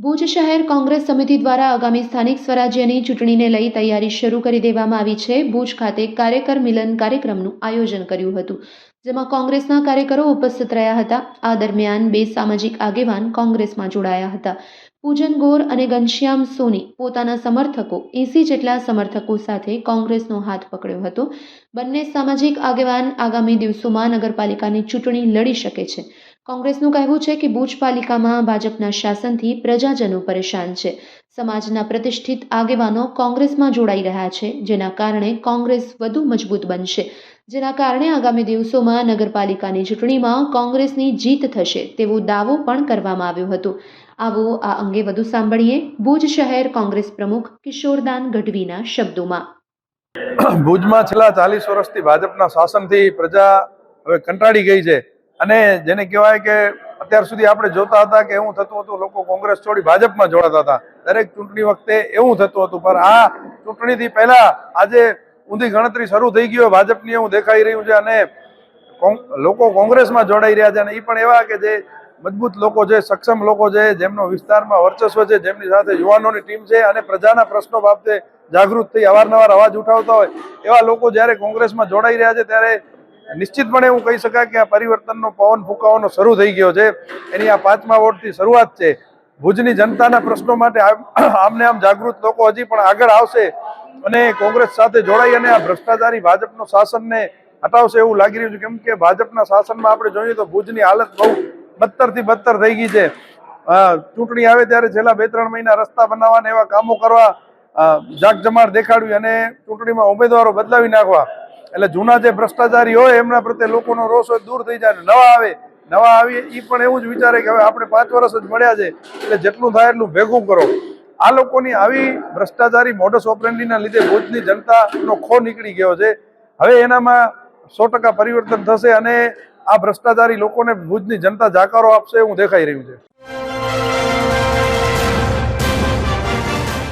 ભુજ શહેર કોંગ્રેસ સમિતિ દ્વારા આગામી સ્થાનિક સ્વરાજ્યની ચૂંટણીને લઈ તૈયારી શરૂ કરી દેવામાં આવી છે। ભુજ ખાતે કાર્યકર મિલન કાર્યક્રમનું આયોજન કર્યું હતું, જેમાં કોંગ્રેસના કાર્યકરો ઉપસ્થિત રહ્યા હતા। આ દરમિયાન બે સામાજિક આગેવાન કોંગ્રેસમાં જોડાયા હતા। પૂજન ગોર અને ઘનશ્યામ સોની પોતાના સમર્થકો 80 જેટલા સમર્થકો સાથે કોંગ્રેસનો હાથ પકડ્યો હતો। બંને સામાજિક આગેવાન આગામી દિવસોમાં નગરપાલિકાની ચૂંટણી લડી શકે છે। કોંગ્રેસનું કહેવું છે કે ભુજ પાલિકામાં ભાજપના શાસનથી પ્રજાજનો પરેશાન છે। સમાજના પ્રતિષ્ઠિત આગેવાનો કોંગ્રેસમાં જોડાઈ રહ્યા છે, જેના કારણે કોંગ્રેસ વધુ મજબૂત બનશે, જેના કારણે આગામી દિવસોમાં નગરપાલિકાની ચૂંટણીમાં કોંગ્રેસની જીત થશે તેવો દાવો પણ કરવામાં આવ્યો હતો। આવો આ અંગે વધુ સાંભળીએ ભુજ શહેર કોંગ્રેસ પ્રમુખ કિશોરદાન ગઢવીના શબ્દોમાં। ભુજમાં છેલ્લા 40 વર્ષથી ભાજપના શાસનથી પ્રજા હવે કંટાળી ગઈ છે અને જેને કહેવાય કે અત્યાર સુધી આપણે જોતા હતા કે એવું થતું હતું, લોકો કોંગ્રેસ છોડી ભાજપમાં જોડાતા હતા। દરેક ચૂંટણી વખતે એવું થતું હતું, પણ આ ચૂંટણીથી પહેલા આજે ઊંધી ગણતરી શરૂ થઈ ગઈ હોય ભાજપની એવું દેખાઈ રહ્યું છે અને લોકો કોંગ્રેસમાં જોડાઈ રહ્યા છે। અને એ પણ એવા કે જે મજબૂત લોકો છે, સક્ષમ લોકો છે, જેમનો વિસ્તારમાં વર્ચસ્વ છે, જેમની સાથે યુવાનોની ટીમ છે અને પ્રજાના પ્રશ્નો બાબતે જાગૃત થઈ અવારનવાર અવાજ ઉઠાવતા હોય એવા લોકો જ્યારે કોંગ્રેસમાં જોડાઈ રહ્યા છે, ત્યારે નિશ્ચિતપણે એવું કહી શકાય કે આ પરિવર્તનનો પવન ફૂંકાવાનો શરૂ થઈ ગયો છે। એની આ 5મા વોટથી શરૂઆત છે। ભુજની જનતાના પ્રશ્નો માટે આમને આમ જાગૃત લોકો હજી પણ આગળ આવશે અને કોંગ્રેસ સાથે જોડાઈ અને આ ભ્રષ્ટાચારી ભાજપનો શાસનને હટાવશે એવું લાગી રહ્યું છે। કેમ કે ભાજપના શાસનમાં આપણે જોઈએ તો ભુજની હાલત બહુ બદતરથી બદતર થઈ ગઈ છે। ચૂંટણી આવે ત્યારે છેલ્લા 2-3 મહિના રસ્તા બનાવવાના એવા કામો કરવા, જાગજમાડ દેખાડવી અને ચૂંટણીમાં ઉમેદવારો બદલાવી નાખવા, એટલે જૂના જે ભ્રષ્ટાચારી હોય એમના પ્રત્યે લોકોનો રોષ હોય દૂર થઈ જાય, નવા આવે એ પણ એવું જ વિચારે કે હવે આપણે 5 વર્ષ જ મળ્યા છે એટલે જેટલું થાય એટલું ભેગું કરો। આ લોકોની આવી ભ્રષ્ટાચારી મોડસ ઓપરેન્ડીના લીધે ભુજની જનતાનો ખો નીકળી ગયો છે। હવે એનામાં 100% પરિવર્તન થશે અને આ ભ્રષ્ટાચારી લોકોને ભુજની જનતા જાકારો આપશે એવું દેખાઈ રહ્યું છે।